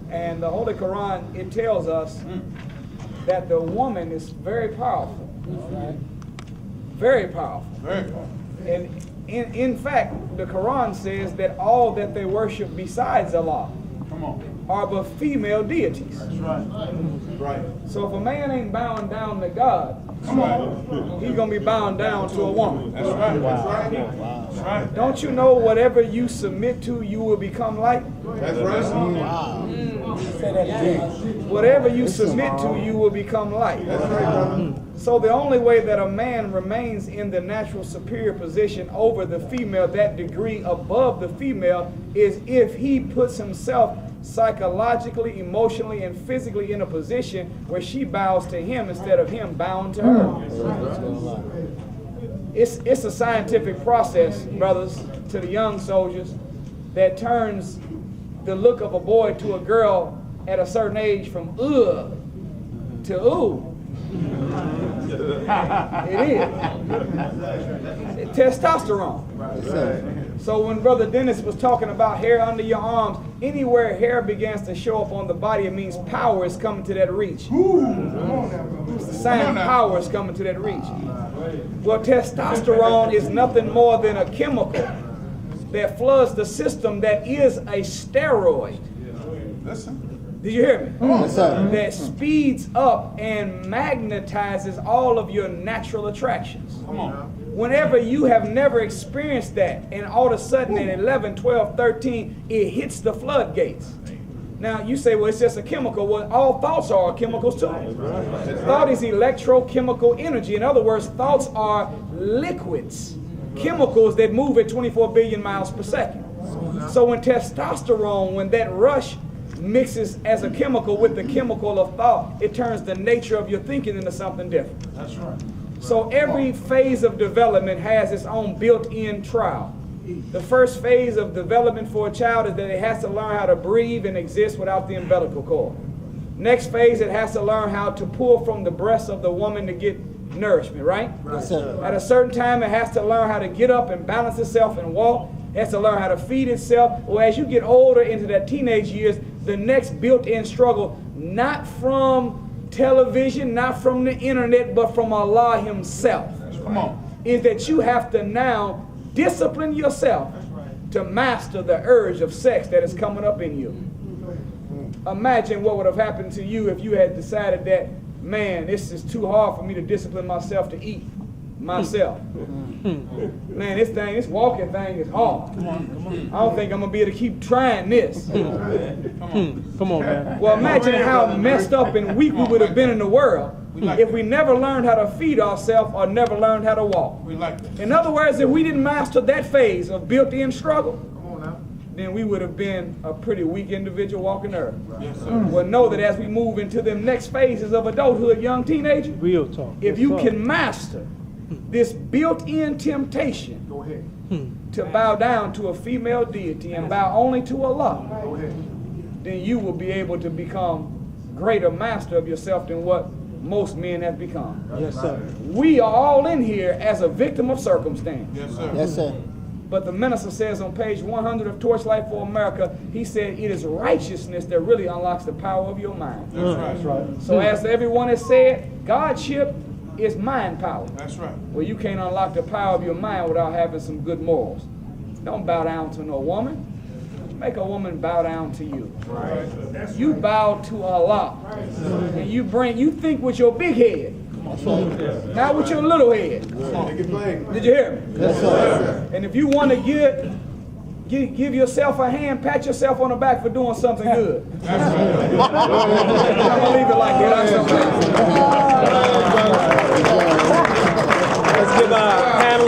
And the Holy Quran, it tells us that the woman is very powerful, right? Very powerful. Very powerful. And in fact, the Quran says that all that they worship besides Allah Come on. are but female deities. That's right. Right. So if a man ain't bowing down to God, Come on. he's going to be bound down to a woman. That's right. That's right. That's right. Don't you know whatever you submit to, you will become like? That's right. Whatever you submit to, you will become like. That's right, brother. So the only way that a man remains in the natural superior position over the female, that degree above the female, is if he puts himself psychologically, emotionally, and physically in a position where she bows to him instead of him bowing to her. It's a scientific process, brothers, to the young soldiers, that turns the look of a boy to a girl at a certain age from ugh to ooh. It is. Testosterone. So when Brother Dennis was talking about hair under your arms, anywhere hair begins to show up on the body, it means power is coming to that reach. It's the sign power is coming to that reach. Well, testosterone is nothing more than a chemical that floods the system that is a steroid. Listen. Did you hear me? Yes, sir. That speeds up and magnetizes all of your natural attractions. Come on. Whenever you have never experienced that, and all of a sudden at 11, 12, 13, it hits the floodgates. Now, you say, well, it's just a chemical. Well, all thoughts are chemicals too. Thought is electrochemical energy. In other words, thoughts are liquids, chemicals that move at 24 billion miles per second. So when testosterone, when that rush mixes as a chemical with the chemical of thought, it turns the nature of your thinking into something different. That's right. So every phase of development has its own built-in trial. The first phase of development for a child is that it has to learn how to breathe and exist without the umbilical cord. Next phase, it has to learn how to pull from the breast of the woman to get nourishment, right? Yes, sir. At a certain time, it has to learn how to get up and balance itself and walk. It has to learn how to feed itself. Well, as you get older into that teenage years, the next built-in struggle, not from television, not from the internet, but from Allah himself, Come on. is that you have to now discipline yourself to master the urge of sex that is coming up in you. Imagine what would have happened to you if you had decided that, man, this is too hard for me to discipline myself to eat myself. Man, this walking thing is hard. I don't think I'm going to be able to keep trying this. Come on, man. Well, imagine how messed up and weak we would have been in the world if we never learned how to feed ourselves or never learned how to walk. We like that. In other words, if we didn't master that phase of built-in struggle, then we would have been a pretty weak individual walking earth. Yes, sir. Well, know that as we move into them next phases of adulthood, young teenager, Real talk. if you can master this built-in temptation to bow down to a female deity and bow only to Allah, then you will be able to become greater master of yourself than what most men have become. Yes, sir. We are all in here as a victim of circumstance. Yes, sir. Yes, sir. But the minister says on page 100 of Torchlight for America, he said it is righteousness that really unlocks the power of your mind. That's right. So as everyone has said, Godship is mind power. That's right. Well, you can't unlock the power of your mind without having some good morals. Don't bow down to no woman. Make a woman bow down to you. You bow to Allah. And you think with your big head. Not with your little head. Did you hear me? Yes, sir. And if you want to give yourself a hand, pat yourself on the back for doing something good. I'm gonna leave it like that. Let's give a